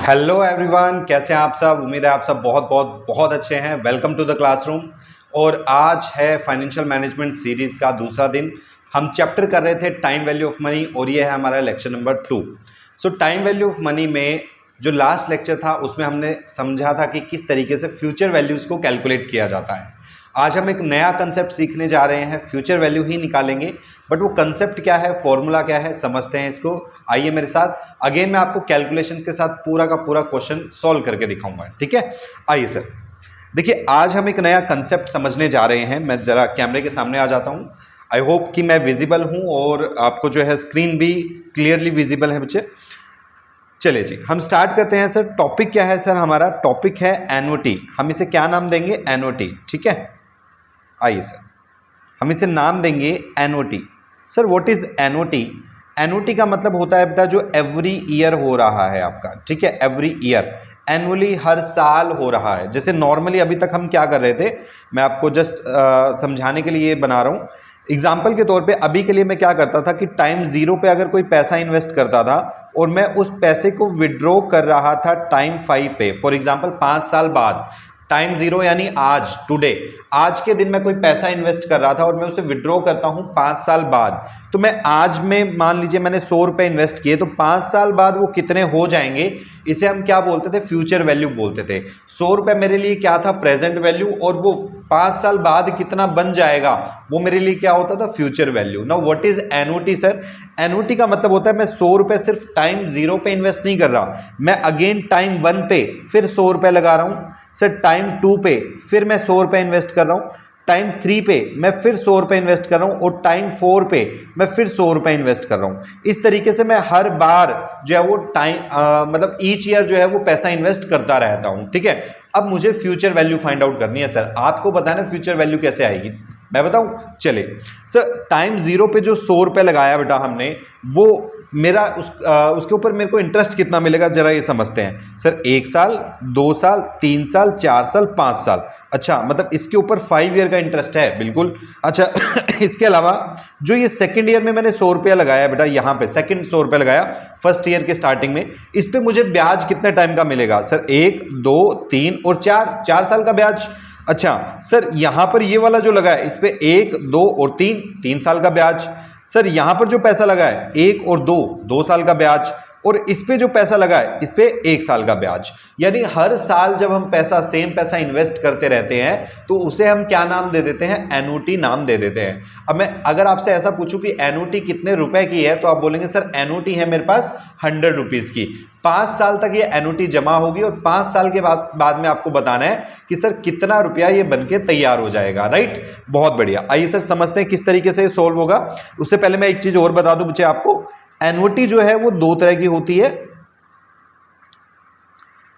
Hello everyone, कैसे हैं आप सब। उम्मीद है आप सब बहुत बहुत बहुत अच्छे हैं। Welcome to the classroom. और आज है फाइनेंशियल मैनेजमेंट सीरीज़ का दूसरा दिन। हम चैप्टर कर रहे थे टाइम वैल्यू ऑफ मनी और ये है हमारा lecture number 2। So time value of money में जो लास्ट लेक्चर था उसमें हमने समझा था कि किस तरीके से फ्यूचर वैल्यूज़ को कैलकुलेट किया जाता है। आज हम एक नया कंसेप्ट सीखने जा रहे हैं, फ्यूचर वैल्यू ही निकालेंगे। बट वो कंसेप्ट क्या है, फॉर्मूला क्या है, समझते हैं इसको। आइए मेरे साथ। अगेन मैं आपको कैलकुलेशन के साथ पूरा का पूरा क्वेश्चन सॉल्व करके दिखाऊंगा, ठीक है। आइए सर, देखिए आज हम एक नया कंसेप्ट समझने जा रहे हैं। मैं जरा कैमरे के सामने आ जाता हूँ। आई होप कि मैं विजिबल हूँ और आपको जो है स्क्रीन भी क्लियरली विजिबल है बच्चे। चलिए जी, हम स्टार्ट करते हैं सर। टॉपिक क्या है सर? हमारा टॉपिक है एनओटी। हम इसे क्या नाम देंगे? एनओटी, ठीक है। आइए सर, हम इसे नाम देंगे NOT. Sir what is NOT? NOT का मतलब होता है बेटा जो एवरी ईयर हो रहा है आपका, ठीक है। एवरी ईयर, एनुअली, हर साल हो रहा है। जैसे नॉर्मली अभी तक हम क्या कर रहे थे, मैं आपको जस्ट समझाने के लिए बना रहा हूँ। एग्जाम्पल के तौर पे अभी के लिए मैं क्या करता था कि टाइम जीरो पे अगर कोई पैसा इन्वेस्ट करता था और मैं उस पैसे को विड्रॉ कर रहा था टाइम 5 पे, फॉर एग्जाम्पल 5 साल बाद, टाइम जीरो यानी आज, टुडे, आज के दिन मैं कोई पैसा इन्वेस्ट कर रहा था और मैं उसे विड्रॉ करता हूं 5 साल बाद। तो मैं आज में मान लीजिए मैंने 100 रुपए इन्वेस्ट किए, तो 5 साल बाद वो कितने हो जाएंगे, इसे हम क्या बोलते थे? फ्यूचर वैल्यू बोलते थे। 100 रुपए मेरे लिए क्या था? Present value. और वो 5 साल बाद कितना बन जाएगा वो मेरे लिए क्या होता था? Future value. Now what is NOT sir? NOT का मतलब होता है मैं 100 रुपए सिर्फ टाइम जीरो पे इन्वेस्ट नहीं कर रहा, मैं अगेन टाइम 1 पे फिर 100 रुपए लगा रहा हूं सर, टाइम 2 पे फिर मैं 100 रुपए इन्वेस्ट कर रहा हूं, टाइम 3 पे मैं फिर 100 रुपए इन्वेस्ट कर रहा हूं और टाइम 4 पे मैं फिर 100 रुपए इन्वेस्ट कर रहा हूं। इस तरीके से मैं हर बार जो है वो टाइम मतलब ईच ईयर जो है वो पैसा इन्वेस्ट करता रहता हूं, ठीक है। अब मुझे फ्यूचर वैल्यू फाइंड आउट करनी है सर। आपको बताना फ्यूचर वैल्यू कैसे आएगी, मैं बताऊं? चले सर, टाइम जीरो पे जो 100 रुपए लगाया बेटा हमने, वो मेरा उसके ऊपर मेरे को इंटरेस्ट कितना मिलेगा जरा ये समझते हैं सर। 1 साल, 2 साल, 3 साल, 4 साल, 5 साल। अच्छा, मतलब इसके ऊपर 5 ईयर का इंटरेस्ट है, बिल्कुल। अच्छा इसके अलावा जो ये सेकंड ईयर में मैंने 100 रुपया लगाया बेटा, यहां पे सेकंड 100 रुपया लगाया फर्स्ट ईयर के स्टार्टिंग में, इस पे मुझे ब्याज कितने टाइम का मिलेगा सर? 1, 2, 3 और 4 साल का ब्याज। अच्छा सर, यहां पर ये वाला जो लगा है इस पे 1, 2 और 3 साल का ब्याज। सर यहां पर जो पैसा लगा है 1 और 2 साल का ब्याज, और इस पे जो पैसा लगा है इस पे 1 साल का ब्याज। यानी हर साल जब हम पैसा, सेम पैसा इन्वेस्ट करते रहते हैं तो उसे हम क्या नाम दे देते हैं? एनओटी नाम दे देते हैं। अब मैं अगर आपसे ऐसा पूछूं कि एनओटी कितने रुपए की है, तो आप बोलेंगे सर एनओटी है मेरे पास 100 रुपीज की। 5 साल तक ये एनओटी जमा होगी और 5 साल के बाद में आपको बताना है कि सर कितना रुपया ये बनके तैयार हो जाएगा, राइट। बहुत बढ़िया। आइए सर समझते हैं किस तरीके से ये सोल्व होगा। उससे पहले मैं एक चीज और बता दूं बच्चे आपको, एनओटी जो है वो 2 तरह की होती है।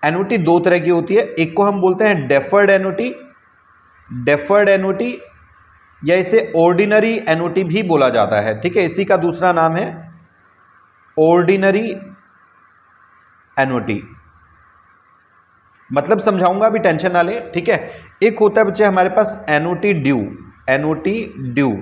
एनओटी 2 तरह की होती है। एक को हम बोलते हैं डेफर्ड एनओटी, डेफर्ड एनओटी, या इसे ऑर्डिनरी एनओटी भी बोला जाता है, ठीक है। इसी का दूसरा नाम है ऑर्डिनरी एनओटी। मतलब समझाऊंगा, अभी टेंशन ना ले, ठीक है। एक होता है बच्चे हमारे पास not due, not due.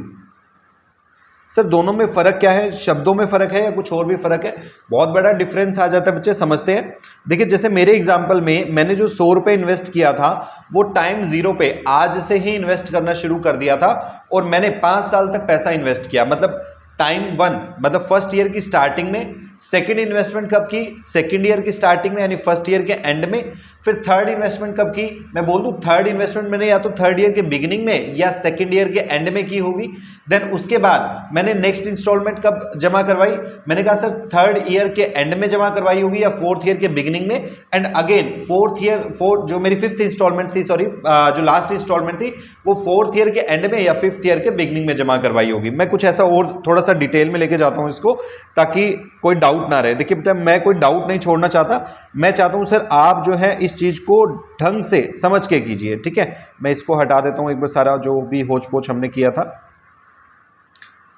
Sir दोनों में फर्क क्या है? शब्दों में फर्क है या कुछ और भी फर्क है? बहुत बड़ा डिफरेंस आ जाता है बच्चे, समझते हैं। देखिए जैसे मेरे एग्जांपल में मैंने जो 100 रुपए इन्वेस्ट किया था वो टाइम जीरो पे आज से ही इन्वेस्ट करना शुरू कर दिया था और मैंने 5 साल तक पैसा इन्वेस्ट किया। मतलब टाइम 1 मतलब फर्स्ट ईयर की स्टार्टिंग में, सेकेंड इन्वेस्टमेंट कब की? सेकेंड ईयर की स्टार्टिंग में यानी फर्स्ट ईयर के एंड में। फिर थर्ड इन्वेस्टमेंट कब की? मैं बोल दूं थर्ड इन्वेस्टमेंट मैंने या तो थर्ड ईयर के बिगिनिंग में या सेकेंड ईयर के एंड में की होगी। देन उसके बाद मैंने नेक्स्ट इंस्टॉलमेंट कब जमा करवाई? मैंने कहा सर थर्ड ईयर के एंड में जमा करवाई होगी या फोर्थ ईयर के बिगिनिंग में। एंड अगेन फोर्थ जो मेरी फिफ्थ इंस्टॉलमेंट थी, सॉरी जो लास्ट इंस्टॉलमेंट थी, वो फोर्थ ईयर के एंड में या फिफ्थ ईयर के बिगिनिंग में जमा करवाई होगी। मैं कुछ ऐसा और थोड़ा सा डिटेल में लेके जाता हूं इसको, ताकि कोई डाउट ना रहे। देखिए बेटा मैं कोई डाउट नहीं छोड़ना चाहता, मैं चाहता हूं सर आप जो है इस चीज को ढंग से समझ के कीजिए, ठीक है। मैं इसको हटा देता हूं एक बार, सारा जो भी होच पोच हमने किया था।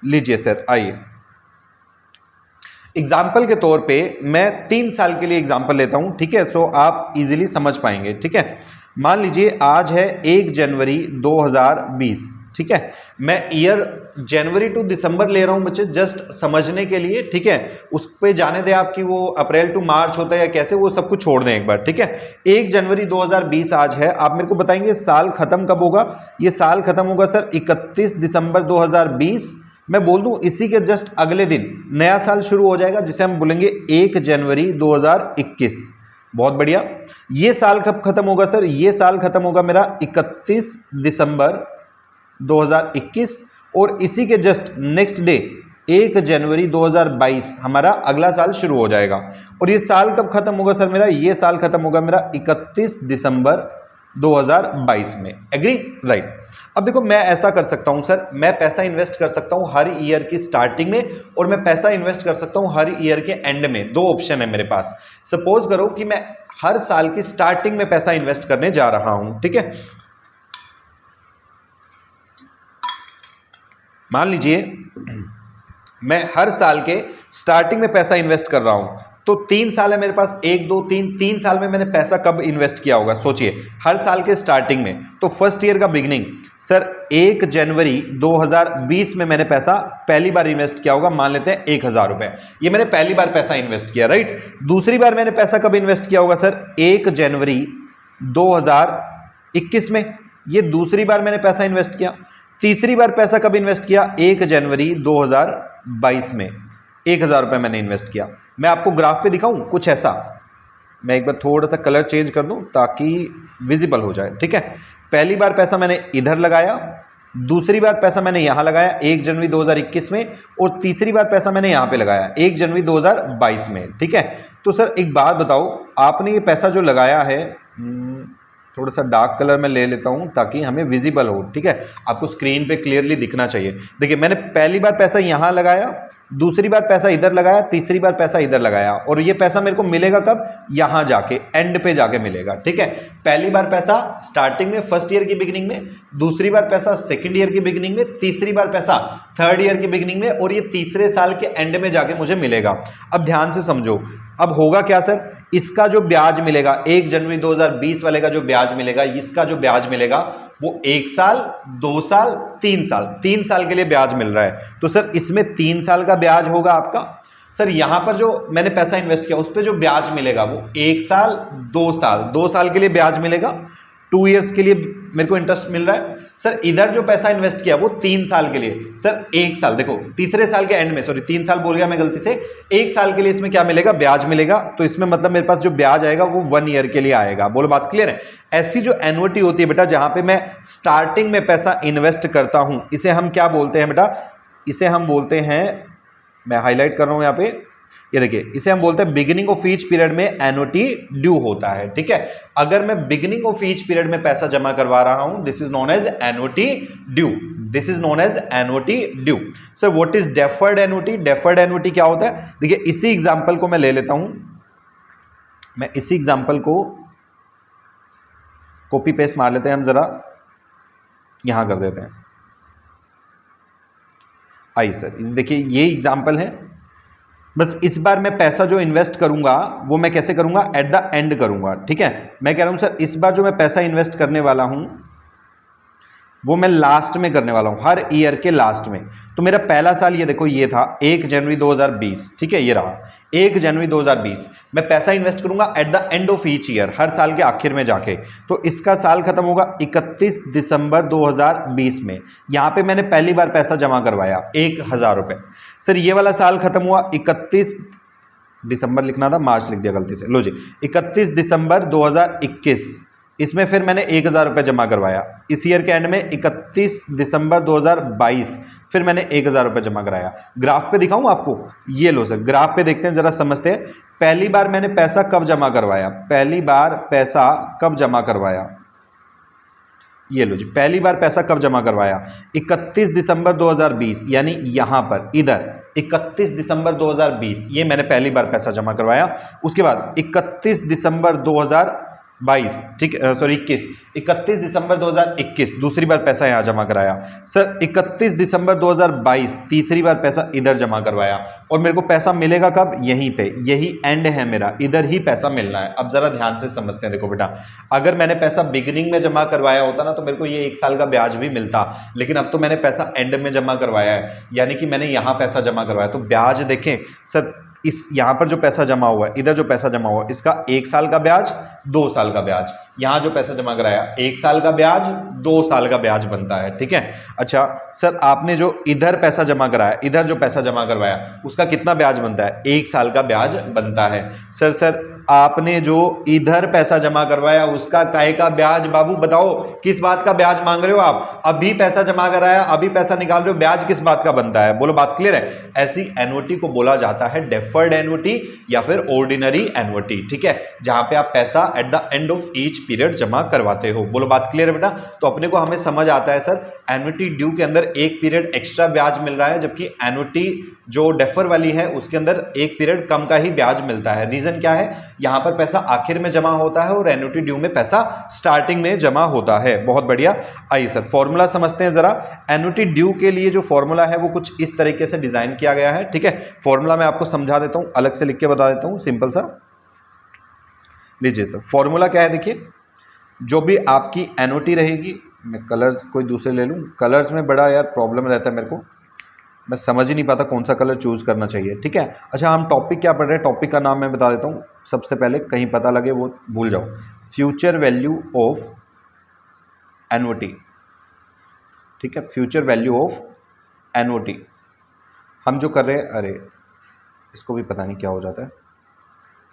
लीजिए सर, आइए एग्जाम्पल के तौर पे मैं 3 साल के लिए एग्जाम्पल लेता हूं, ठीक है। सो आप इजीली समझ पाएंगे, ठीक है। मान लीजिए आज है 1 जनवरी 2020, ठीक है। मैं ईयर जनवरी टू दिसंबर ले रहा हूं बच्चे जस्ट समझने के लिए, ठीक है। उस पे जाने दें आपकी वो अप्रैल टू मार्च होता है या कैसे, वो सब कुछ छोड़ दें एक बार, ठीक है। 1 जनवरी 2020 आज है, आप मेरे को बताएंगे साल खत्म कब होगा। ये साल खत्म होगा सर 31 दिसंबर 2020। मैं बोल दूं इसी के जस्ट अगले दिन नया साल शुरू हो जाएगा जिसे हम बोलेंगे 1 जनवरी 2021। बहुत बढ़िया। ये साल कब खत्म होगा सर, ये साल खत्म होगा मेरा 31 दिसंबर 2021 और इसी के जस्ट नेक्स्ट डे 1 जनवरी 2022 हमारा अगला साल शुरू हो जाएगा। और ये साल कब खत्म होगा सर मेरा, ये साल खत्म होगा मेरा 31 दिसंबर 2022 में। Agree, right. अब देखो मैं ऐसा कर सकता हूं सर, मैं पैसा इन्वेस्ट कर सकता हूं हर ईयर की स्टार्टिंग में और मैं पैसा इन्वेस्ट कर सकता हूं हर ईयर के एंड में। दो ऑप्शन है मेरे पास। सपोज करो कि मैं हर साल की स्टार्टिंग में पैसा इन्वेस्ट करने जा रहा हूं, ठीक है। मान लीजिए मैं हर साल के स्टार्टिंग में पैसा इन्वेस्ट कर रहा हूं, तो 3 साल है मेरे पास, 1 2 3 साल में मैंने पैसा कब इन्वेस्ट किया होगा सोचिए, हर साल के स्टार्टिंग में। तो फर्स्ट ईयर का बिगिनिंग सर 1 जनवरी 2020 में मैंने पैसा पहली बार इन्वेस्ट किया होगा, मान लेते हैं 1000 रुपए। ये मैंने पहली बार पैसा इन्वेस्ट किया, राइट। दूसरी बार मैंने पैसा कब इन्वेस्ट किया होगा सर, 1 जनवरी 2021 में, ये दूसरी बार मैंने पैसा इन्वेस्ट किया। तीसरी बार पैसा कब इन्वेस्ट किया, 1 जनवरी 2022 में 1000 रुपए मैंने इन्वेस्ट किया। मैं आपको ग्राफ पे दिखाऊं कुछ ऐसा, मैं एक बार थोड़ा सा कलर चेंज कर दूं ताकि विजिबल हो जाए, ठीक है। पहली बार पैसा मैंने इधर लगाया, दूसरी बार पैसा मैंने यहां लगाया 1 जनवरी 2021 में और तीसरी बार पैसा मैंने यहां पे लगाया 1 जनवरी 2022 में, ठीक है। तो सर एक बात बताओ, आपने ये पैसा जो लगाया है, थोड़ा सा डार्क कलर में ले लेता हूं ताकि हमें विजिबल हो, ठीक है। आपको स्क्रीन पे क्लियरली दिखना चाहिए। देखिए मैंने पहली बार पैसा यहां लगाया, दूसरी बार पैसा इधर लगाया, तीसरी बार पैसा इधर लगाया और ये पैसा मेरे को मिलेगा कब, यहां जाके एंड पे जाके मिलेगा, ठीक है। पहली बार पैसा स्टार्टिंग में फर्स्ट ईयर की बिगिनिंग में, दूसरी बार पैसा सेकंड ईयर की बिगिनिंग में, तीसरी बार पैसा थर्ड ईयर की बिगिनिंग में और ये तीसरे साल के एंड में जाके मुझे मिलेगा। अब ध्यान से समझो, अब होगा क्या सर, इसका जो ब्याज मिलेगा 1 जनवरी 2020 वाले का जो ब्याज मिलेगा, इसका जो ब्याज मिलेगा वो 1 साल 2 साल 3 साल 3 साल के लिए ब्याज मिल रहा है। तो सर इसमें 3 साल का ब्याज होगा आपका। सर यहां पर जो मैंने पैसा इन्वेस्ट किया उस पर जो ब्याज मिलेगा वो 1 साल 2 साल के लिए ब्याज मिलेगा, 2 इयर्स के लिए मेरे को इंटरेस्ट मिल रहा है। सर इधर जो पैसा इन्वेस्ट किया वो 3 साल के लिए, सर 1 साल, देखो तीसरे साल के एंड में, सॉरी 3 साल बोल गया मैं गलती से, 1 साल के लिए इसमें क्या मिलेगा, ब्याज मिलेगा। तो इसमें मतलब मेरे पास जो ब्याज आएगा वो 1 ईयर के लिए आएगा। बोलो बात क्लियर है। ऐसी जो एन्युटी होती है बेटा, जहां पे मैं स्टार्टिंग में पैसा इन्वेस्ट करता हूं, इसे हम क्या बोलते हैं बेटा, इसे हम बोलते हैं, मैं हाईलाइट कर रहा हूं यहां पे, ये देखिए इसे हम बोलते हैं बिगिनिंग ऑफ ईच पीरियड में एन्युटी ड्यू होता है, ठीक है। अगर मैं बिगिनिंग ऑफ ईच पीरियड में पैसा जमा करवा रहा हूं, this is known as annuity due, this is known as annuity due. Sir what is deferred annuity, deferred annuity क्या होता है, देखिए इसी एग्जांपल को मैं ले लेता हूं, मैं इसी एग्जांपल को कॉपी पेस्ट मार लेते हैं हम, जरा यहां कर देते हैं। आई सर देखिए ये एग्जांपल है, बस इस बार मैं पैसा जो इन्वेस्ट करूंगा वो मैं कैसे करूंगा, एट द एंड करूंगा, ठीक है। मैं कह रहा हूं सर इस बार जो मैं पैसा इन्वेस्ट करने वाला हूं वो मैं लास्ट में करने वाला हूं, हर ईयर के लास्ट में। तो मेरा पहला साल ये देखो ये था 1 जनवरी 2020, ठीक है, ये रहा 1 जनवरी 2020। मैं पैसा इन्वेस्ट करूंगा at the end of each year, हर साल के आखिर में जाके। तो इसका साल खत्म होगा 31 दिसंबर 2020 में। यहां पे मैंने पहली बार पैसा जमा करवाया 1000 रुपए। सर ये वाला साल खत्म हुआ 31 दिसंबर लिखना था, मार्च लिख दिया गलती से, लो जी 31 दिसंबर 2021, इसमें फिर मैंने 1000 रुपये जमा करवाया। इस ईयर के एंड में 31 दिसंबर 2022 फिर मैंने 1000 रुपये जमा कराया। ग्राफ पे दिखाऊं आपको, ये लो सर ग्राफ पे देखते हैं, जरा समझते हैं। पहली बार मैंने पैसा कब जमा करवाया, पहली बार पैसा कब जमा करवाया, ये लो जी पहली बार पैसा कब जमा करवाया, 31 दिसंबर 2020, यानी यहां पर इधर 31 दिसंबर 2020 ये मैंने पहली बार पैसा जमा करवाया। उसके बाद 31 दिसंबर 22, ठीक, सॉरी 21, 31 दिसंबर 2021 दूसरी बार पैसा यहाँ जमा कराया। सर 31 दिसंबर 2022 तीसरी बार पैसा इधर जमा करवाया, और मेरे को पैसा मिलेगा कब? यहीं पे, यही एंड है मेरा, इधर ही पैसा मिलना है। अब जरा ध्यान से समझते हैं, देखो बेटा, अगर मैंने पैसा बिगिनिंग में जमा करवाया होता ना तो मेरे को ये 1 साल का ब्याज भी मिलता, लेकिन अब तो मैंने पैसा एंड में जमा करवाया है, यानी कि मैंने यहाँ पैसा जमा करवाया, तो ब्याज देखें सर, इस यहां पर जो पैसा जमा हुआ है, इधर जो पैसा जमा हुआ है, इसका 1 साल का ब्याज, 2 साल का ब्याज, यहां जो पैसा जमा कराया 1 साल का ब्याज, 2 साल का ब्याज बनता है, ठीक है। अच्छा सर, आपने जो इधर पैसा जमा कराया, इधर जो पैसा जमा करवाया, उसका कितना ब्याज बनता है? 1 साल का ब्याज बनता है। सर आपने जो इधर पैसा जमा करवाया उसका काहे का ब्याज? बाबू बताओ, किस बात का ब्याज मांग रहे हो आप? अभी पैसा जमा कराया, अभी पैसा निकाल रहे हो, ब्याज किस बात का बनता है? बोलो, बात क्लियर है? ऐसी एन्युटी को बोला जाता है डेफर्ड एन्युटी या फिर ऑर्डिनरी एन्युटी, ठीक है, जहां पे आप पैसा eight the end of each period जमा करवाते हो। बोलो, बात क्लियर है बेटा? तो अपने को हमें समझ आता है सर, एन्युटी ड्यू के अंदर एक पीरियड एक्स्ट्रा ब्याज मिल रहा है, जबकि एन्युटी जो डेफर वाली है उसके अंदर एक पीरियड कम का ही ब्याज मिलता है। रीजन क्या है? यहां पर पैसा आखिर में जमा होता है और एन्युटी ड्यू में पैसा स्टार्टिंग में जमा होता है। बहुत बढ़िया। आइए सर फॉर्मूला समझते हैं जरा। एन्युटी ड्यू के लिए जो फॉर्मूला है वो कुछ इस तरीके से डिजाइन किया गया है, ठीक है। फॉर्मूला मैं आपको समझा देता हूं, अलग से लिख के बता देता हूं, सिंपल सा लीजिए सर। फॉर्मूला क्या है देखिए, जो भी आपकी एन्युटी रहेगी, मैं कलर्स कोई दूसरे ले लूं, कलर्स में बड़ा यार प्रॉब्लम रहता है मेरे को, मैं समझ ही नहीं पाता कौन सा कलर चूज करना चाहिए, ठीक है। अच्छा, हम टॉपिक क्या पढ़ रहे हैं, टॉपिक का नाम मैं बता देता हूँ सबसे पहले, कहीं पता लगे वो भूल जाओ। फ्यूचर वैल्यू ऑफ एन्युटी, ठीक है, फ्यूचर वैल्यू ऑफ एन्युटी हम जो कर रहे हैं, अरे इसको भी पता नहीं क्या हो जाता है,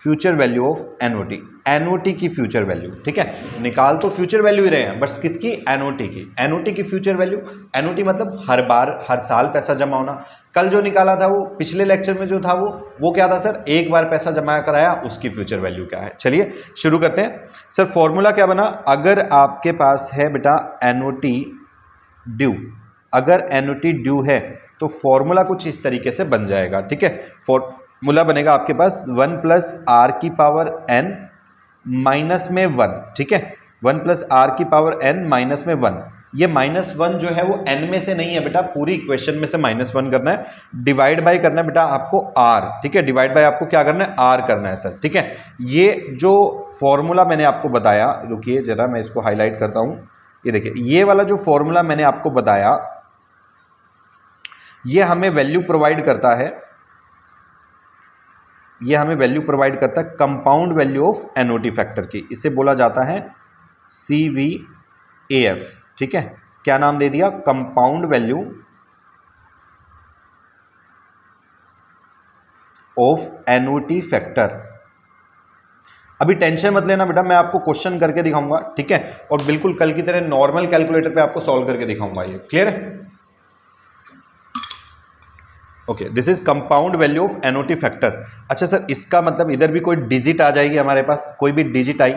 future value of annuity, annuity की फ्यूचर वैल्यू, ठीक है। निकाल तो फ्यूचर वैल्यू ही रहे हैं, बस किसकी? एन्युटी की। एन्युटी की फ्यूचर वैल्यू, एन्युटी मतलब हर बार हर साल पैसा जमा होना। कल जो निकाला था वो पिछले लेक्चर में जो था वो क्या था सर? एक बार पैसा जमा कराया, उसकी फ्यूचर वैल्यू क्या है। चलिए शुरू करते हैं सर। फॉर्मूला क्या बना? अगर आपके पास है बेटा एन्युटी ड्यू, अगर एन्युटी ड्यू है तो फॉर्मूला कुछ इस तरीके से बन जाएगा, ठीक है। फॉर्मूला बनेगा आपके पास 1 + r⁻n -1, ठीक है, 1 + r⁻n -1। ये -1 जो है वो n में से नहीं है बेटा, पूरी इक्वेशन में से -1 करना है, डिवाइड बाय करना है बेटा आपको r, ठीक है, डिवाइड बाय आपको क्या करना है? r करना है सर, ठीक है। ये जो फॉर्मूला मैंने आपको बताया, रुकिए जरा मैं इसको हाईलाइट करता हूं, ये देखिए, ये वाला जो फॉर्मूला मैंने आपको बताया ये हमें वैल्यू प्रोवाइड करता है, ये हमें वैल्यू प्रोवाइड करता है compound value of annuity factor की, इसे बोला जाता है CVAF, ठीक है। क्या नाम दे दिया? Compound value of annuity factor. अभी टेंशन मत लेना बेटा, मैं आपको क्वेश्चन करके दिखाऊंगा, ठीक है, और बिल्कुल कल की तरह नॉर्मल कैलकुलेटर पे आपको सॉल्व करके दिखाऊंगा। ये क्लियर है? Okay, this is compound value of annuity factor. अच्छा सर, इसका मतलब इधर भी कोई डिजिट आ जाएगी हमारे पास, कोई भी डिजिट आई,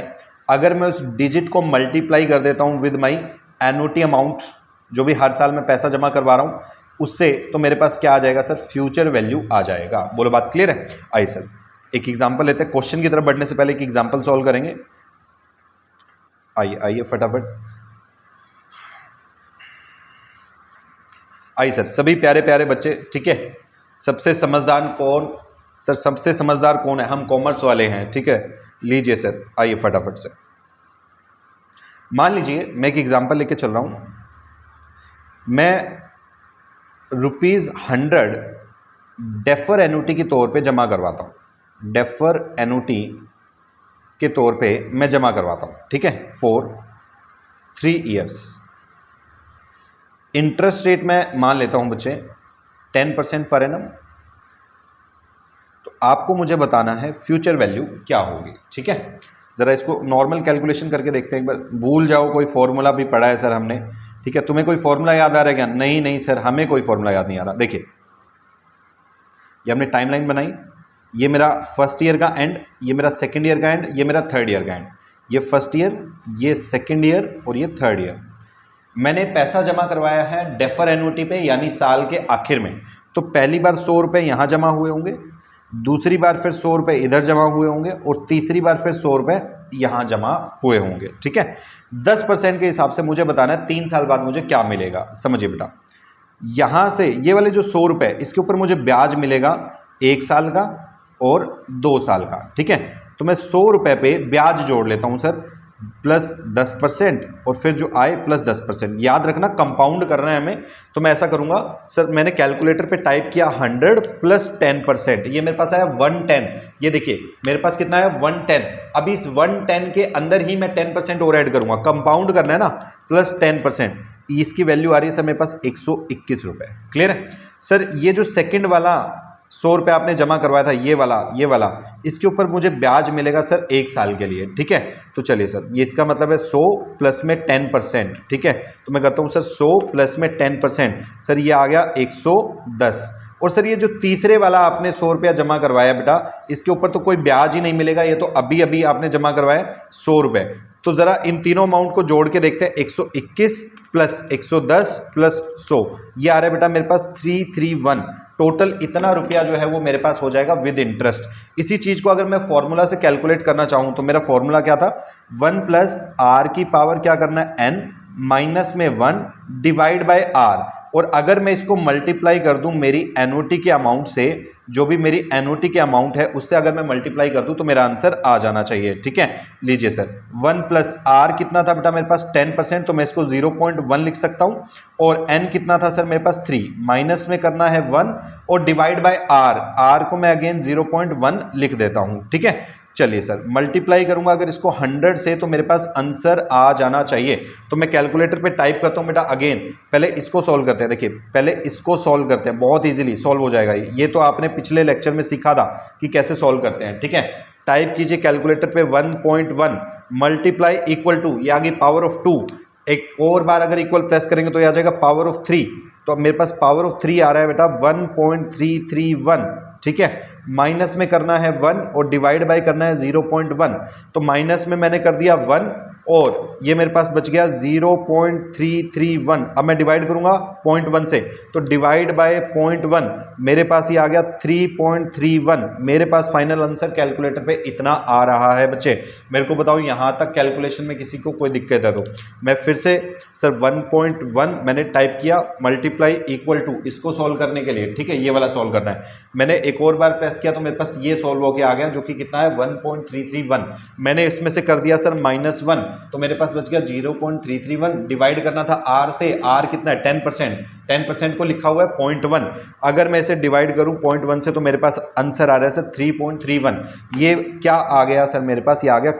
अगर मैं उस डिजिट को मल्टीप्लाई कर देता हूं विद माई एन्युटी अमाउंट, जो भी हर साल मैं पैसा जमा करवा रहा हूं उससे, तो मेरे पास क्या आ जाएगा सर? फ्यूचर वैल्यू आ जाएगा। बोलो, बात क्लियर है? आइए सर एक एग्जाम्पल लेते हैं, क्वेश्चन की तरफ बढ़ने से पहले एक एग्जाम्पल सॉल्व करेंगे। आइए आइए फटाफट आइए सर, सभी प्यारे प्यारे बच्चे, ठीक है। सबसे समझदार कौन सर? सबसे समझदार कौन है? हम कॉमर्स वाले हैं, ठीक है। लीजिए सर, आइए फटाफट से, मान लीजिए मैं एक एग्जांपल लेके चल रहा हूं, मैं ₹100 डेफर एन्युटी के तौर पे जमा करवाता हूं, डेफर एन्युटी के तौर पे मैं जमा करवाता हूं, ठीक है, फॉर 3 ईयर्स। इंटरेस्ट रेट मैं मान लेता हूं बच्चे 10% पर एनम। तो आपको मुझे बताना है फ्यूचर वैल्यू क्या होगी, ठीक है। जरा इसको नॉर्मल कैलकुलेशन करके देखते हैं एक बार। भूल जाओ, कोई फॉर्मूला भी पढ़ा है सर हमने, ठीक है। तुम्हें कोई फॉर्मूला याद आ रहा है क्या? नहीं नहीं सर, हमें कोई फॉर्मूला याद नहीं आ रहा। देखिए, ये हमने टाइमलाइन बनाई, ये मेरा फर्स्ट ईयर का एंड, ये मेरा सेकेंड ईयर का एंड, ये मेरा थर्ड ईयर का एंड, ये फर्स्ट ईयर, ये सेकेंड ईयर और ये थर्ड ईयर। मैंने पैसा जमा करवाया है डेफर एन्युटी पे, यानी साल के आखिर में। तो पहली बार 100 रुपये यहाँ जमा हुए होंगे, दूसरी बार फिर 100 रुपये इधर जमा हुए होंगे और तीसरी बार फिर 100 रुपये यहाँ जमा हुए होंगे। ठीक है, 10% के हिसाब से मुझे बताना है 3 साल बाद मुझे क्या मिलेगा। समझिए बेटा, यहाँ से ये वाले जो 100 रुपये, इसके ऊपर मुझे ब्याज मिलेगा 1 साल का और 2 साल का। ठीक है, तो मैं 100 रुपये पे ब्याज जोड़ लेता हूँ सर, प्लस 10% और फिर जो आए प्लस 10%। याद रखना कंपाउंड करना है हमें, तो मैं ऐसा करूंगा सर, मैंने कैलकुलेटर पे टाइप किया 100 प्लस 10%, ये मेरे पास आया 110। ये देखिए मेरे पास कितना है 110। अब इस 110 के अंदर ही मैं 10% और ऐड करूंगा, कंपाउंड करना है ना, प्लस 10%। इसकी वैल्यू आ रही है सर मेरे पास 121 रुपये। क्लियर है सर? ये जो सेकंड वाला 100 रुपये आपने जमा करवाया था, ये वाला, इसके ऊपर मुझे ब्याज मिलेगा सर 1 साल के लिए। ठीक है, तो चलिए सर, ये इसका मतलब है 100 प्लस में 10%। ठीक है, तो मैं करता हूँ सर 100 प्लस में 10%, सर ये आ गया 110। और सर ये जो तीसरे वाला आपने 100 रुपया जमा करवाया बेटा, इसके ऊपर तो कोई ब्याज ही नहीं मिलेगा, ये तो अभी अभी आपने जमा करवाया 100 रुपये। तो जरा इन तीनों अमाउंट को जोड़ के देखते हैं, 121 प्लस 110 प्लस 100, ये आ रहा है बेटा मेरे पास 331। टोटल इतना रुपया जो है वो मेरे पास हो जाएगा विद इंटरेस्ट। इसी चीज को अगर मैं फॉर्मूला से कैलकुलेट करना चाहूं तो मेरा फॉर्मूला क्या था, 1 प्लस आर की पावर क्या करना है एन, माइनस में 1 डिवाइड बाय आर। और अगर मैं इसको मल्टीप्लाई कर दूं मेरी एनओटी के अमाउंट से, जो भी मेरी एनओटी के अमाउंट है उससे अगर मैं मल्टीप्लाई कर दूं तो मेरा आंसर आ जाना चाहिए। ठीक है, लीजिए सर, 1 प्लस आर कितना था बेटा मेरे पास 10%, तो मैं इसको 0.1 लिख सकता हूं। और एन कितना था सर मेरे पास 3, माइनस में करना है 1 और डिवाइड बाय आर, आर को मैं अगेन 0.1 लिख देता हूं। ठीक है, चलिए सर, मल्टीप्लाई करूंगा अगर इसको 100 से तो मेरे पास आंसर आ जाना चाहिए। तो मैं कैलकुलेटर पे टाइप करता हूं बेटा, अगेन पहले इसको सॉल्व करते हैं। देखिए पहले इसको सॉल्व करते हैं, बहुत इजीली सॉल्व हो जाएगा ये तो आपने पिछले लेक्चर में सीखा था कि कैसे सॉल्व करते हैं। ठीक है, टाइप कीजिए कैलकुलेटर पे 1.1 मल्टीप्लाई इक्वल टू, ये आ गई पावर ऑफ 2, एक और बार अगर इक्वल प्रेस करेंगे तो ये आ जाएगा पावर ऑफ 3। तो मेरे पास पावर ऑफ 3 आ रहा है बेटा 1.331। ठीक है, माइनस में करना है 1 और डिवाइड बाय करना है 0.1। तो माइनस में मैंने कर दिया 1 और ये मेरे पास बच गया 0.331। अब मैं डिवाइड करूंगा 0.1 से, तो डिवाइड बाय 0.1 मेरे पास ये आ गया 3.31। मेरे पास फाइनल आंसर कैलकुलेटर पे इतना आ रहा है बच्चे। मेरे को बताओ यहां तक कैलकुलेशन में किसी को कोई दिक्कत है तो मैं फिर से सर 1.1 मैंने टाइप किया, मल्टीप्लाई इक्वल टू, इसको सॉल्व करने के लिए, ठीक है, ये वाला सॉल्व करना है। मैंने एक और बार प्रेस किया तो मेरे पास ये सॉल्व होके आ गया, जो कि कितना है 1.331। मैंने इसमें से कर दिया सर -1, तो मेरे पास बच गया 0.331। डिवाइड करना था r से, r कितना है 10%, 10% को लिखा हुआ है 0.1। अगर मैं इसे डिवाइड करूं 0.1 से तो मेरे पास आंसर आ रहा है सर 3.31। ये क्या आ गया सर मेरे पास, ये आ गया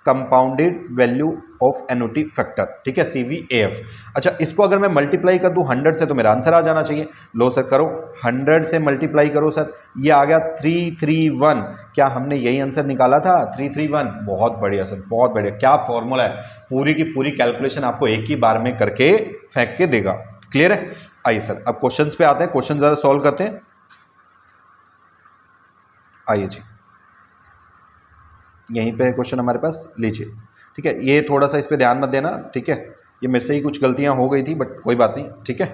compounded value of NOT factor. ठीक है, CVAF। अच्छा, इसको अगर मैं मल्टीप्लाई कर दूं 100 से तो मेरा आंसर आ जाना चाहिए। लो सर करो, 100 से मल्टीप्लाई करो सर, ये आ गया 331। क्या हमने यही आंसर निकाला था 331? बहुत बढ़िया सर, बहुत बढ़िया, क्या फॉर्मूला है, पूरी की पूरी कैलकुलेशन आपको एक ही बार में करके फेंक के देगा। क्लियर है? आइए सर अब क्वेश्चन पे आते हैं, क्वेश्चन जरा सॉल्व करते हैं। आइए जी, यहीं पे है क्वेश्चन हमारे पास, लीजिए। ठीक है, ये थोड़ा सा इस पे ध्यान मत देना, ठीक है, ये मेरे से ही कुछ गलतियां हो गई थी बट कोई बात नहीं। ठीक है,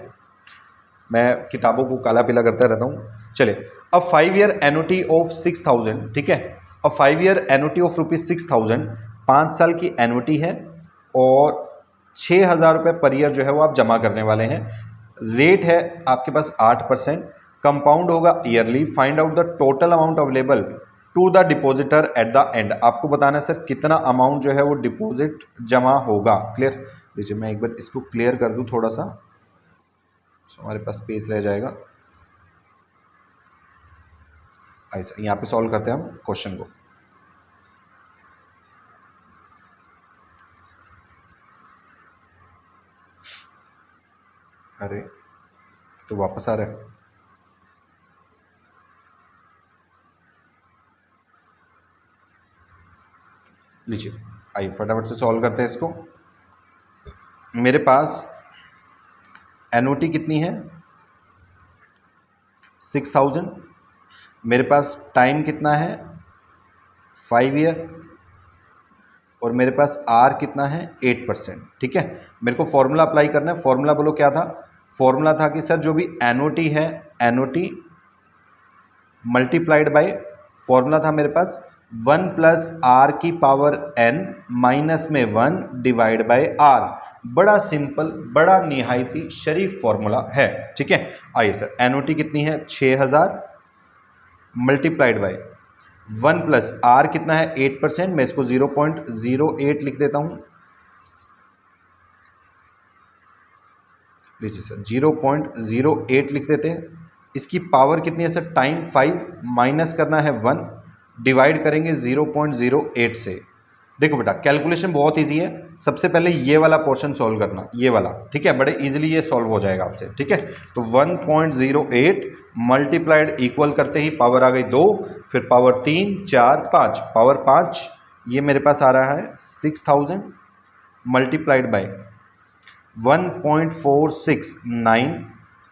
मैं किताबों को काला पीला करता रहता हूँ। चलिए, अब 5 ईयर एनुटी ऑफ 6000, ठीक है, अब 5 ईयर एनुटी ऑफ ₹6000, 5 साल की एनुटी है और 6000 रुपये पर ईयर जो है वो आप जमा करने वाले हैं। रेट है आपके पास 8%, कंपाउंड होगा yearly. Find out the total amount available to the depositor at the end. आपको बताना है सर कितना अमाउंट जो है वो डिपॉजिट जमा होगा। क्लियर? लीजिए मैं एक बार इसको क्लियर कर दूं थोड़ा सा, तो हमारे पास स्पेस रह जाएगा। ऐसा यहाँ पे सॉल्व करते हैं हम क्वेश्चन को। अरे तो वापस आ रहा है, लीजिए आइए फटाफट से सॉल्व करते हैं इसको। मेरे पास एनओटी कितनी है 6000, मेरे पास टाइम कितना है 5 ईयर और मेरे पास आर कितना है 8%। ठीक है, मेरे को फॉर्मूला अप्लाई करना है। फॉर्मूला बोलो क्या था? फॉर्मूला था कि सर जो भी एनओटी है, एनओटी मल्टीप्लाइड बाय, फॉर्मूला था मेरे पास 1 प्लस आर की पावर n माइनस में 1 डिवाइड बाय r। बड़ा सिंपल, बड़ा निहायती शरीफ फॉर्मूला है, ठीक है। आइए सर, एनओटी कितनी है 6000 मल्टीप्लाइड बाय 1 प्लस आर कितना है 8%, मैं इसको 0.08 लिख देता हूं। लीजिए सर 0.08 लिख देते हैं। इसकी पावर कितनी है सर, टाइम 5 माइनस करना है 1 डिवाइड करेंगे 0.08 से। देखो बेटा कैलकुलेशन बहुत इजी है। सबसे पहले ये वाला पोर्शन सॉल्व करना, ये वाला, ठीक है, बड़े इजीली ये सॉल्व हो जाएगा आपसे, ठीक है। तो 1.08 मल्टीप्लाइड इक्वल करते ही पावर आ गई 2, फिर पावर 3 4 5, पावर 5 ये मेरे पास आ रहा है 6000 मल्टीप्लाइड बाय 1.469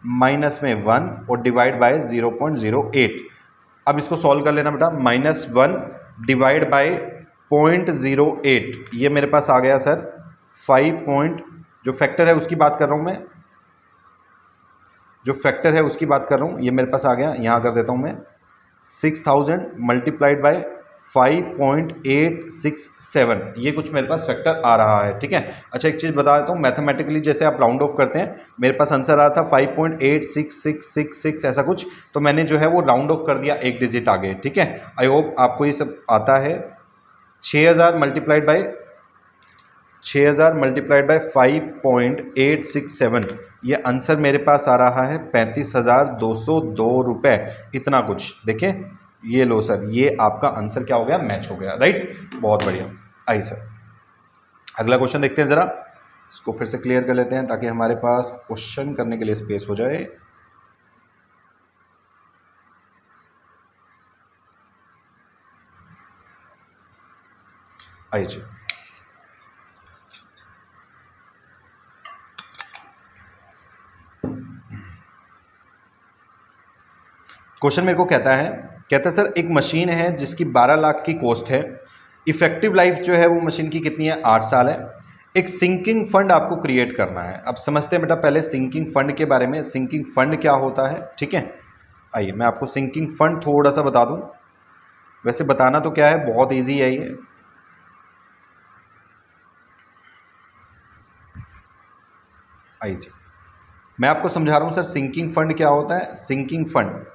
माइनस में 1 और डिवाइड बाय 0.08। अब इसको सॉल्व कर लेना बेटा, -1 डिवाइड बाय 0.08, ये मेरे पास आ गया सर 5 जो फैक्टर है उसकी बात कर रहा हूँ मैं, जो फैक्टर है उसकी बात कर रहा हूँ, ये मेरे पास आ गया, यहाँ कर देता हूँ मैं 6000 मल्टीप्लाइड बाय 5.867, ये कुछ मेरे पास फैक्टर आ रहा है, ठीक है। अच्छा एक चीज़ बता देता हूँ, मैथमेटिकली जैसे आप राउंड ऑफ करते हैं, मेरे पास आंसर आ रहा था 5.86666 ऐसा कुछ, तो मैंने जो है वो राउंड ऑफ कर दिया एक डिजिट आगे, ठीक है। आई होप आपको ये सब आता है। 6000 मल्टीप्लाइड बाय 5.867, ये आंसर मेरे पास आ रहा है 35,202 रुपये, इतना कुछ। देखें, ये लो सर, ये आपका आंसर क्या हो गया, मैच हो गया, राइट, बहुत बढ़िया। आइए सर अगला क्वेश्चन देखते हैं, ज़रा इसको फिर से क्लियर कर लेते हैं ताकि हमारे पास क्वेश्चन करने के लिए स्पेस हो जाए। आइए जी, क्वेश्चन मेरे को कहता है सर एक मशीन है जिसकी 12 लाख की कॉस्ट है, इफेक्टिव लाइफ जो है वो मशीन की कितनी है, 8 साल है। एक सिंकिंग फंड आपको क्रिएट करना है। अब समझते हैं बेटा पहले सिंकिंग फंड के बारे में, सिंकिंग फंड क्या होता है, ठीक है। आइए मैं आपको सिंकिंग फंड थोड़ा सा बता दूं, वैसे बताना तो क्या है, बहुत ईजी है ये। आइए जी, मैं आपको समझा रहा हूं सर सिंकिंग फंड क्या होता है। सिंकिंग फंड,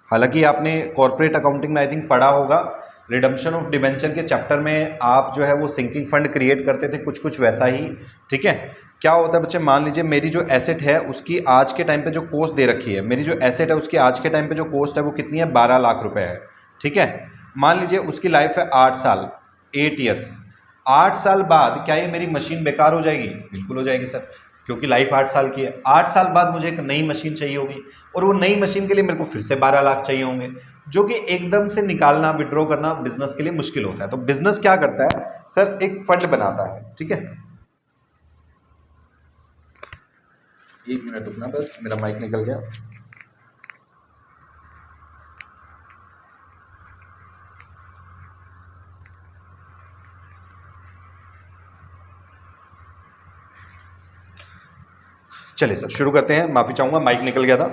हालांकि आपने कॉर्पोरेट अकाउंटिंग में आई थिंक पढ़ा होगा, रिडम्पशन ऑफ डिबेंचर के चैप्टर में आप जो है वो सिंकिंग फंड क्रिएट करते थे, कुछ कुछ वैसा ही, ठीक है। क्या होता है बच्चे, मान लीजिए मेरी जो एसेट है उसकी आज के टाइम पे जो कॉस्ट दे रखी है, मेरी जो एसेट है उसकी आज के टाइम पे जो कॉस्ट है वो कितनी है, 12 लाख रुपए है, ठीक है। मान लीजिए उसकी लाइफ है 8 साल, 8 ईयर्स। 8 साल बाद क्या ये मेरी मशीन बेकार हो जाएगी? बिल्कुल हो जाएगी सर, क्योंकि लाइफ 8 साल की है। 8 साल बाद मुझे एक नई मशीन चाहिए होगी और वो नई मशीन के लिए मेरे को फिर से 12 लाख चाहिए होंगे, जो कि एकदम से निकालना, विड्रॉ करना बिजनेस के लिए मुश्किल होता है। तो बिजनेस क्या करता है सर, एक फंड बनाता है, ठीक है। एक मिनट रुकना बस, मेरा माइक निकल गया। चलिए सर शुरू करते हैं, माफी चाहूंगा माइक निकल गया था।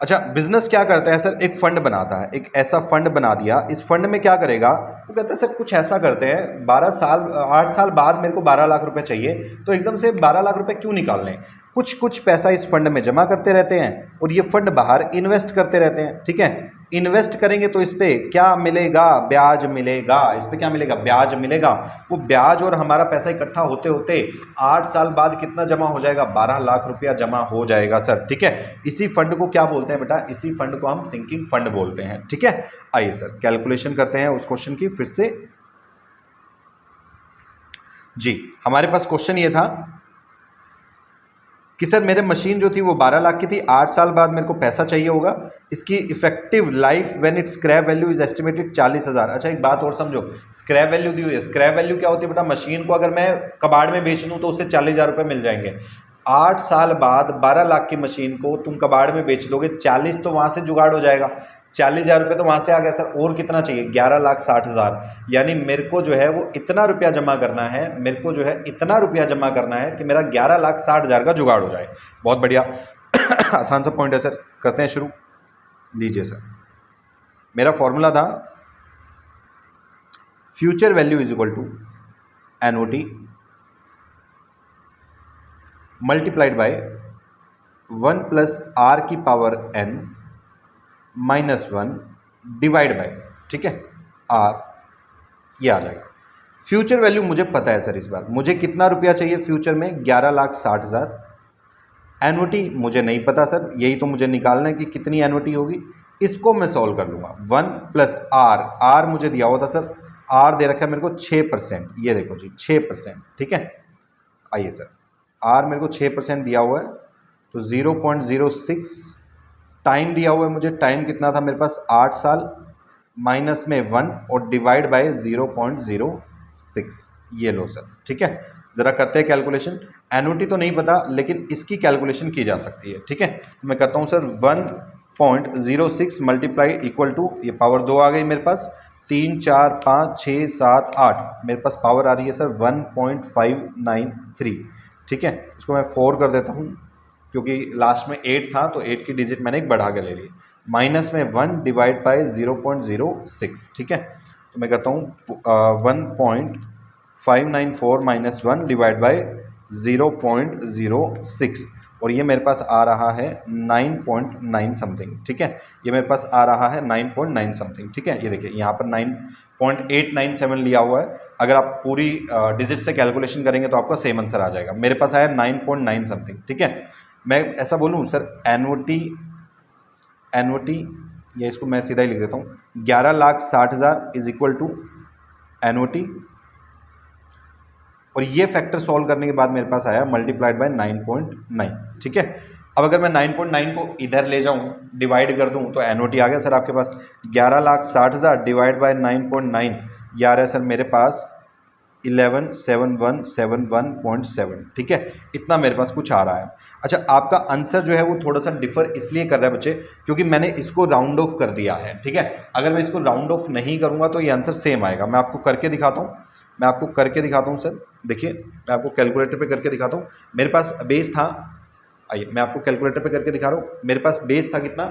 अच्छा, बिजनेस क्या करता है सर, एक फंड बनाता है, एक ऐसा फंड बना दिया। इस फंड में क्या करेगा, वो कहता है सर कुछ ऐसा करते हैं, 8 साल बाद मेरे को 12 लाख रुपए चाहिए, तो एकदम से 12 लाख रुपए क्यों निकाल लें, कुछ कुछ पैसा इस फंड में जमा करते रहते हैं और ये फंड बाहर इन्वेस्ट करते रहते हैं, ठीक है। इन्वेस्ट करेंगे तो इस पे क्या मिलेगा, ब्याज मिलेगा। इस पे क्या मिलेगा, ब्याज मिलेगा। वो ब्याज और हमारा पैसा इकट्ठा होते होते 8 साल बाद कितना जमा हो जाएगा, 12 लाख रुपया जमा हो जाएगा सर, ठीक है। इसी फंड को क्या बोलते हैं बेटा, इसी फंड को हम सिंकिंग फंड बोलते हैं, ठीक है। आइए सर कैलकुलेशन करते हैं उस क्वेश्चन की फिर से। जी, हमारे पास क्वेश्चन ये था कि सर मेरे मशीन जो थी वो 12 लाख की थी, 8 साल बाद मेरे को पैसा चाहिए होगा, इसकी effective life when it scrap value is estimated 40,000। अच्छा एक बात और समझो, स्क्रैप वैल्यू दी हुई है। स्क्रैप वैल्यू क्या होती है बेटा, मशीन को अगर मैं कबाड़ में बेच दूं तो उससे 40,000 रुपये मिल जाएंगे। 8 साल बाद 12 लाख की मशीन को तुम कबाड़ में बेच दोगे, 40 तो वहाँ से जुगाड़ हो जाएगा, 40,000 रुपये तो वहाँ से आ गया सर, और कितना चाहिए, 11,60,000। यानी मेरे को जो है वो इतना रुपया जमा करना है, मेरे को जो है इतना रुपया जमा करना है कि मेरा 11,60,000 का जुगाड़ हो जाए। बहुत बढ़िया। आसान सा पॉइंट है सर, करते हैं शुरू। लीजिए सर, मेरा फॉर्मूला था future value is equal to not multiplied by 1 plus R की power n minus 1 divide by, ठीक है, आर, ये आ जाएगा। फ्यूचर वैल्यू मुझे पता है सर, इस बार मुझे कितना रुपया चाहिए फ्यूचर में, 11,60,000। एनओटी मुझे नहीं पता सर, यही तो मुझे निकालना है कि कितनी एनओटी होगी। इसको मैं सॉल्व कर लूँगा। 1 प्लस आर, आर मुझे दिया हुआ था सर, आर दे रखा है मेरे को 6%, ये देखो जी 6%, ठीक है। आइए सर, आर मेरे को 6% दिया हुआ है, तो 0.06 टाइम दिया हुआ है मुझे, टाइम कितना था मेरे पास 8 साल, माइनस में 1 और डिवाइड बाय 0.06, ये लो सर, ठीक है। ज़रा करते हैं कैलकुलेशन। एनओटी तो नहीं पता, लेकिन इसकी कैलकुलेशन की जा सकती है, ठीक है। मैं करता हूँ सर, 1.06 मल्टीप्लाई इक्वल टू, ये पावर 2 आ गई मेरे पास, 3 4 5 6 7 8, मेरे पास पावर आ रही है सर 1.593, ठीक है। इसको मैं 4 कर देता हूँ, क्योंकि लास्ट में 8 था तो 8 की डिजिट मैंने एक बढ़ा के ले ली, माइनस में 1 डिवाइड बाय 0.06, ठीक है। तो मैं कहता हूँ 1.594 माइनस 1 डिवाइड बाय 0.06, और ये मेरे पास आ रहा है 9.9 समथिंग, ठीक है। ये मेरे पास आ रहा है 9.9 समथिंग, ठीक है। ये देखिए यहाँ पर 9.897 लिया हुआ है। अगर आप पूरी डिजिट से कैलकुलेशन करेंगे तो आपका सेम आंसर आ जाएगा। मेरे पास आया 9.9 समथिंग, ठीक है। मैं ऐसा बोलूँ सर, एनओटी या इसको मैं सीधा ही लिख देता हूँ, 11,60,000 इज इक्वल टू एनओटी, और ये फैक्टर सॉल्व करने के बाद मेरे पास आया मल्टीप्लाइड बाय 9.9, ठीक है। अब अगर मैं 9.9 को इधर ले जाऊं, डिवाइड कर दूं, तो एनओटी आ गया सर आपके पास 11,60,000 डिवाइड बाय 9.9, ये आ रहा है सर मेरे पास 11,7171.7, ठीक है। इतना मेरे पास कुछ आ रहा है। अच्छा, आपका आंसर जो है वो थोड़ा सा डिफर इसलिए कर रहा है बच्चे, क्योंकि मैंने इसको राउंड ऑफ कर दिया है, ठीक है। अगर मैं इसको राउंड ऑफ नहीं करूँगा तो ये आंसर सेम आएगा। मैं आपको करके दिखाता हूँ, सर, देखिए मैं आपको कैलकुलेटर पे करके दिखाता हूँ। मेरे पास बेस था, आइए मैं आपको कैलकुलेटर पे करके दिखा रहा हूँ। मेरे पास बेस था कितना,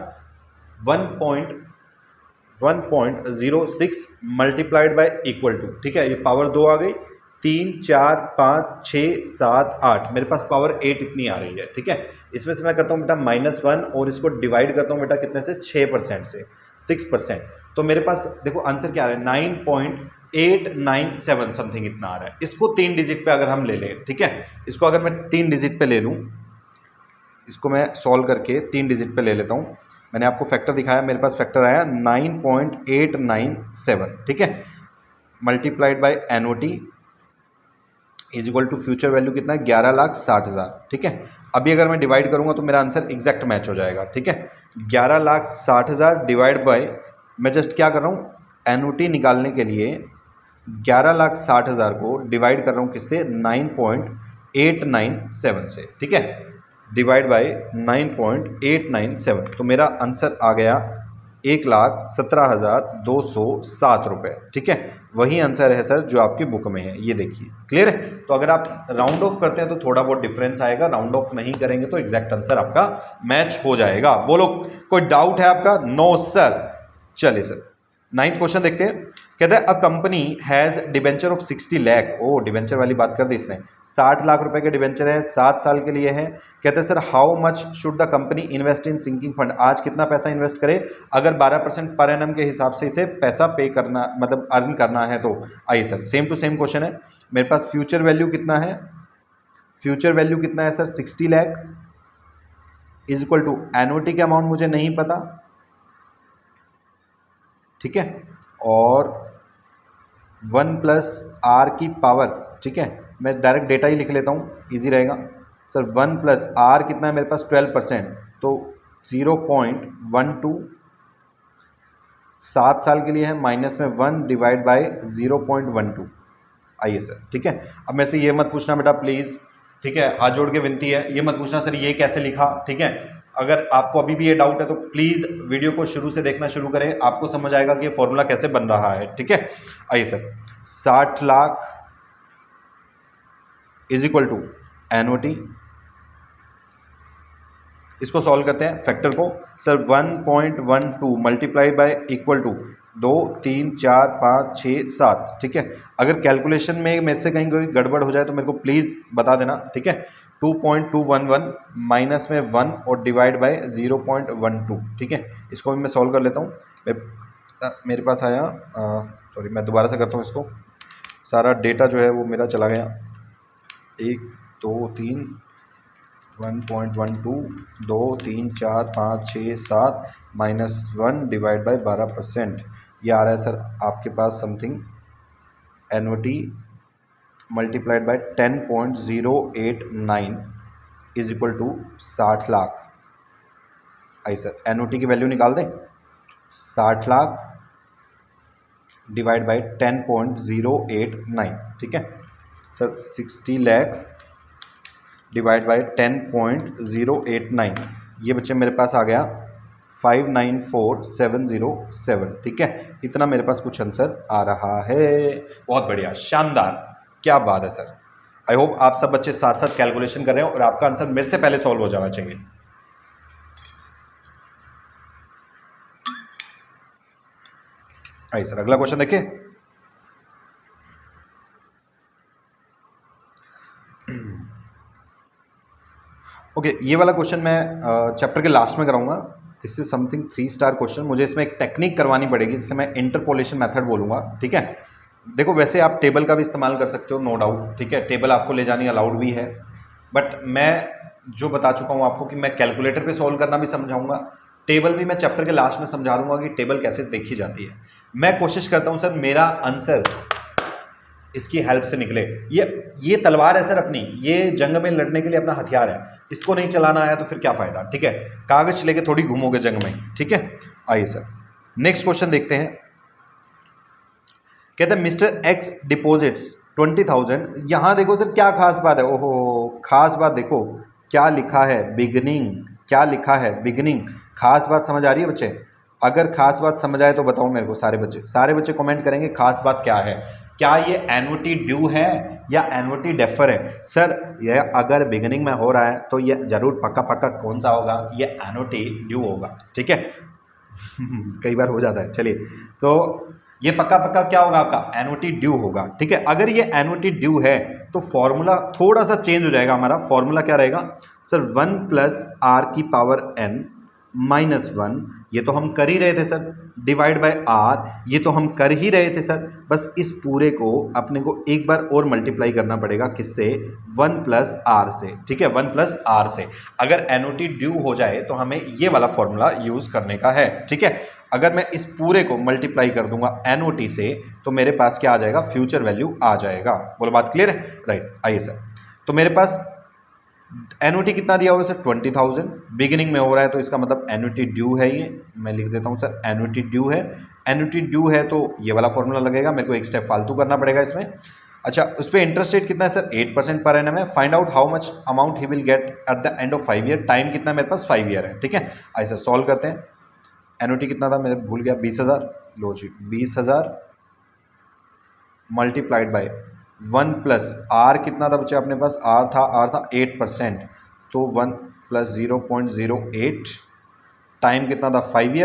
1.06 मल्टीप्लाइड बाय इक्वल टू, ठीक है। ये पावर 2 आ गई, 3 4 5 6 7 8, मेरे पास पावर 8 इतनी आ रही है, ठीक है। इसमें से मैं करता हूँ बेटा -1 और इसको डिवाइड करता हूँ बेटा कितने से, 6% से, 6%। तो मेरे पास देखो आंसर क्या आ रहा है, 9.897 समथिंग इतना आ रहा है। इसको 3 डिजिट पे अगर हम ले लें, ठीक है, इसको अगर मैं 3 डिजिट पे ले लूँ, इसको मैं सॉल्व करके 3 डिजिट पे ले लेता हूँ। मैंने आपको फैक्टर दिखाया, मेरे पास फैक्टर आया 9.897, ठीक है, multiplied by N O T is equal to future value कितना है, 11,60,000, ठीक है। अभी अगर मैं डिवाइड करूंगा तो मेरा आंसर एग्जैक्ट मैच हो जाएगा, ठीक है। 11,60,000 डिवाइड बाय, मैं जस्ट क्या कर रहा हूँ, एनओटी निकालने के लिए 11,60,000 को डिवाइड कर रहा हूँ किससे, 9.897 से, ठीक है, डिवाइड बाय 9.897, तो मेरा आंसर आ गया 1,17,207 रुपये, ठीक है। वही आंसर है सर जो आपकी बुक में है, ये देखिए, क्लियर है। तो अगर आप राउंड ऑफ करते हैं तो थोड़ा बहुत डिफरेंस आएगा, राउंड ऑफ नहीं करेंगे तो एग्जैक्ट आंसर आपका मैच हो जाएगा। बोलो, कोई डाउट है आपका? No sir. चलिए सर, 9th क्वेश्चन देखते हैं। कहते हैं a company has debenture of 60 lakh, oh debenture वाली बात कर दी इसने, 60 लाख रुपए के डिबेंचर है, 7 साल के लिए है। कहते हैं sir how much should the company invest in sinking fund, आज कितना पैसा इन्वेस्ट करे अगर 12% पर एनम के हिसाब से इसे पैसा पे करना, मतलब अर्न करना है तो। आइए sir, same to same question है। मेरे पास फ्यूचर वैल्यू कितना है, sir 60 lakh is equal to N O T के अमाउंट मुझे नहीं पता, ठीक है, और 1 प्लस आर की पावर, ठीक है, मैं डायरेक्ट डेटा ही लिख लेता हूँ, इजी रहेगा सर। 1 प्लस आर कितना है मेरे पास, 12%, तो 0.12, 7 साल के लिए है, माइनस में 1 डिवाइड बाय 0.12। आइए सर, ठीक है। अब मेरे से ये मत पूछना बेटा प्लीज़, ठीक है, हाथ जोड़ के विनती है, ये मत पूछना सर ये कैसे लिखा, ठीक है। अगर आपको अभी भी ये डाउट है तो प्लीज़ वीडियो को शुरू से देखना शुरू करें, आपको समझ आएगा कि ये फॉर्मूला कैसे बन रहा है, ठीक है। आइए sir, 60 lakh is equal to N O T इसको सॉल्व करते हैं फैक्टर को। Sir 1.12 multiply by equal to 2 3 4 5 6 7, ठीक है। अगर कैलकुलेशन में मेरे से कहीं कोई गड़बड़ हो जाए तो मेरे को प्लीज़ बता देना, ठीक है। 2.211 माइनस में 1 और डिवाइड बाय 0.12, ठीक है। इसको भी मैं सॉल्व कर लेता हूँ। मेरे पास आया, सॉरी मैं दोबारा से करता हूँ इसको। सारा डेटा जो है वो मेरा चला गया। 1 2 3 1.12 2 3 4 5 6 7 माइनस 1 डिवाइड बाय 12%। ये आ रहा है सर आपके पास something annuity multiplied by 10.089 is equal to 60 lakh. आई सर एनुटी की वैल्यू निकाल दें। 60 लाख डिवाइड बाय 10.089, ठीक है सर। 60 लाख डिवाइड बाय 10.089, ये बच्चे मेरे पास आ गया 594707, ठीक है। इतना मेरे पास कुछ आंसर आ रहा है। बहुत बढ़िया, शानदार, क्या बात है सर। आई होप आप सब बच्चे साथ साथ कैलकुलेशन कर रहे हैं और आपका आंसर मेरे से पहले सॉल्व हो जाना चाहिए। आइए सर अगला क्वेश्चन देखिए। ओके, ये वाला क्वेश्चन मैं चैप्टर के लास्ट में कराऊंगा। This is something 3 star question. मुझे इसमें एक टेक्निक करवानी पड़ेगी जिसे मैं इंटरपोलेशन मेथड बोलूंगा, ठीक है। देखो वैसे आप टेबल का भी इस्तेमाल कर सकते हो, नो डाउट, ठीक है। टेबल आपको ले जानी अलाउड भी है, बट मैं जो बता चुका हूँ आपको कि मैं कैलकुलेटर पे सॉल्व करना भी समझाऊंगा। टेबल भी मैं चैप्टर के लास्ट में समझा दूंगा कि टेबल कैसे देखी जाती है। मैं कोशिश करता हूँ सर मेरा आंसर इसकी हेल्प से निकले। ये तलवार है सर अपनी, ये जंग में लड़ने के लिए अपना हथियार है। इसको नहीं चलाना आया तो फिर क्या फायदा, ठीक है। कागज लेके थोड़ी घूमोगे जंग में, ठीक है। आइए सर नेक्स्ट क्वेश्चन देखते हैं। कहते हैं मिस्टर एक्स डिपॉजिट्स 20,000। यहां देखो सर क्या खास बात है, ओहो खास बात देखो क्या लिखा है, बिगिनिंग। क्या लिखा है, बिगिनिंग। खास बात समझ आ रही है बच्चे? अगर खास बात समझ आए तो बताओ मेरे को। सारे बच्चे कमेंट करेंगे खास बात क्या है। क्या ये एन्युटी ड्यू है या एन्युटी डेफर है? सर ये अगर बिगिनिंग में हो रहा है तो ये जरूर पक्का पक्का कौन सा होगा, ये एन्युटी ड्यू होगा, ठीक है। कई बार हो जाता है। चलिए तो ये पक्का पक्का क्या होगा आपका, एन्युटी ड्यू होगा, ठीक है। अगर ये एन्युटी ड्यू है तो फॉर्मूला थोड़ा सा चेंज हो जाएगा। हमारा फॉर्मूला क्या रहेगा सर, 1 प्लस आर की पावर n माइनस 1, ये तो हम कर ही रहे थे सर, डिवाइड बाय आर, ये तो हम कर ही रहे थे सर। बस इस पूरे को अपने को एक बार और मल्टीप्लाई करना पड़ेगा, किससे, 1 प्लस आर से, ठीक है। 1 प्लस आर से अगर एन्युटी ड्यू हो जाए तो हमें ये वाला फॉर्मूला यूज करने का है, ठीक है। अगर मैं इस पूरे को मल्टीप्लाई कर दूंगा एनओटी से तो मेरे पास क्या आ जाएगा, फ्यूचर वैल्यू आ जाएगा। बोलो बात क्लियर है? राइट। आइए सर, तो मेरे पास एनओटी कितना दिया हुआ है सर, 20,000। बिगिनिंग में हो रहा है तो इसका मतलब एनओटी ड्यू है। ये मैं लिख देता हूँ सर, एनओटी ड्यू है। एनओटी ड्यू है तो ये वाला फॉर्मूला लगेगा, मेरे को एक स्टेप फालतू करना पड़ेगा इसमें। अच्छा, उस पर इंटरेस्ट रेट कितना है सर, 8% पर एनम है। Find out how much amount he will get eight the end of 5 year. Time कितना है मेरे पास, 5 ईयर है, ठीक है। आइए सर सॉल्व करते हैं। एनओटी कितना था, मैं भूल गया, 20,000। लो जी, 20,000 मल्टीप्लाइड बाय 1 प्लस आर कितना था बच्चे अपने पास, आर था 8%, तो 1 प्लस 0.08। टाइम कितना था, 5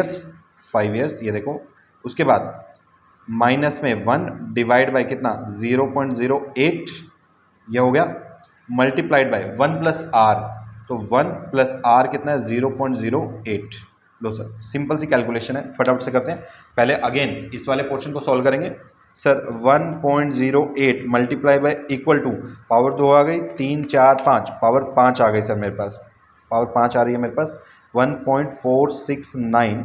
ईयर्स, ये देखो। उसके बाद माइनस में 1 डिवाइड बाय कितना, 0.08, ये हो गया, मल्टीप्लाइड बाय 1 प्लस आर, तो 1 प्लस आर कितना है, 0.08। लो सर, सिंपल सी कैलकुलेशन है, फटाफट से करते हैं। पहले अगेन इस वाले पोर्शन को सॉल्व करेंगे sir. 1.08 multiply by equal to power 2 आ गई, 3 4 5, पावर 5 आ गई सर मेरे पास, पावर 5 आ रही है मेरे पास। 1.469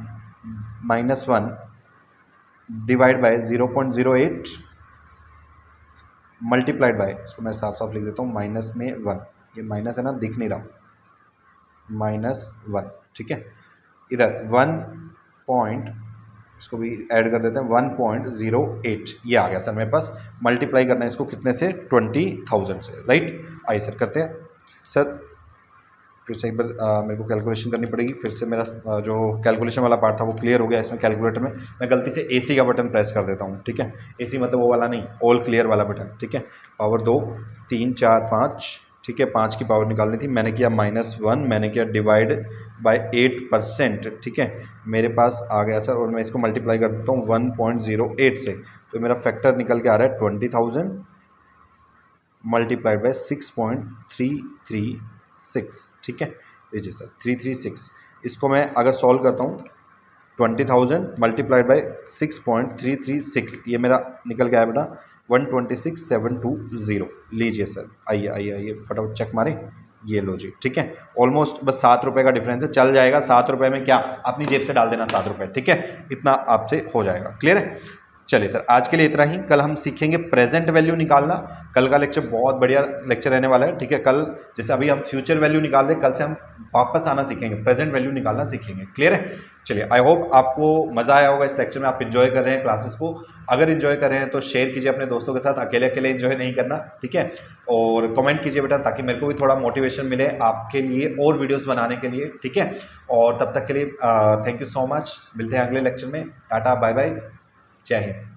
minus 1 divide bye 0.08 multiplied by, इसको मैं साफ साफ लिख देता हूँ, माइनस में 1, ये माइनस है ना, दिख नहीं रहा, -1, ठीक है। इधर 1 पॉइंट, इसको भी ऐड कर देते हैं, 1.08, ये आ गया सर मेरे पास। मल्टीप्लाई करना है इसको कितने से, 20,000 से, राइट। आइए सर करते हैं। सर फिर से एक बार मेरे को कैलकुलेशन करनी पड़ेगी। फिर से मेरा जो कैलकुलेशन वाला पार्ट था वो क्लियर हो गया। इसमें कैलकुलेटर में मैं गलती से AC का बटन प्रेस कर देता हूँ, ठीक है। AC मतलब वो वाला नहीं, ऑल क्लियर वाला बटन, ठीक है। पावर 2 3 4 5, ठीक है, 5 की पावर निकालनी थी, मैंने किया -1, मैंने किया डिवाइड बाय 8%, ठीक है, मेरे पास आ गया सर, और मैं इसको मल्टीप्लाई कर देता हूँ 1.08 से, तो मेरा फैक्टर निकल के आ रहा है 20,000 मल्टीप्लाइड बाय 6.336, ठीक है, लीजिए सर 336, इसको मैं अगर सॉल्व करता हूँ 20,000 मल्टीप्लाइड बाय 6.336, ये मेरा निकल गया बेटा 126,720। लीजिए सर, आइए आइए आइए फटाफट चेक मारें, ये लो जी, ठीक है, ऑलमोस्ट बस 7 रुपये का डिफरेंस है, चल जाएगा 7 रुपये में, क्या अपनी जेब से डाल देना 7 रुपये, ठीक है, इतना आपसे हो जाएगा, क्लियर है। चलिए सर, आज के लिए इतना ही, कल हम सीखेंगे प्रेजेंट वैल्यू निकालना, कल का लेक्चर बहुत बढ़िया लेक्चर रहने वाला है, ठीक है, कल जैसे अभी हम फ्यूचर वैल्यू निकाल रहे हैं, कल से हम वापस आना सीखेंगे, प्रेजेंट वैल्यू निकालना सीखेंगे, क्लियर है। चलिए, आई होप आपको मज़ा आया होगा इस लेक्चर में, आप इन्जॉय कर रहे हैं क्लासेस को, अगर इन्जॉय कर रहे हैं तो शेयर कीजिए अपने दोस्तों के साथ, अकेले अकेले इन्जॉय नहीं करना, ठीक है, और कमेंट कीजिए बेटा, ताकि मेरे को भी थोड़ा मोटिवेशन मिले आपके लिए और वीडियोस बनाने के लिए, ठीक है, और तब तक के लिए थैंक यू सो मच, मिलते हैं अगले लेक्चर में, टाटा बाय बाय, जय हिंद।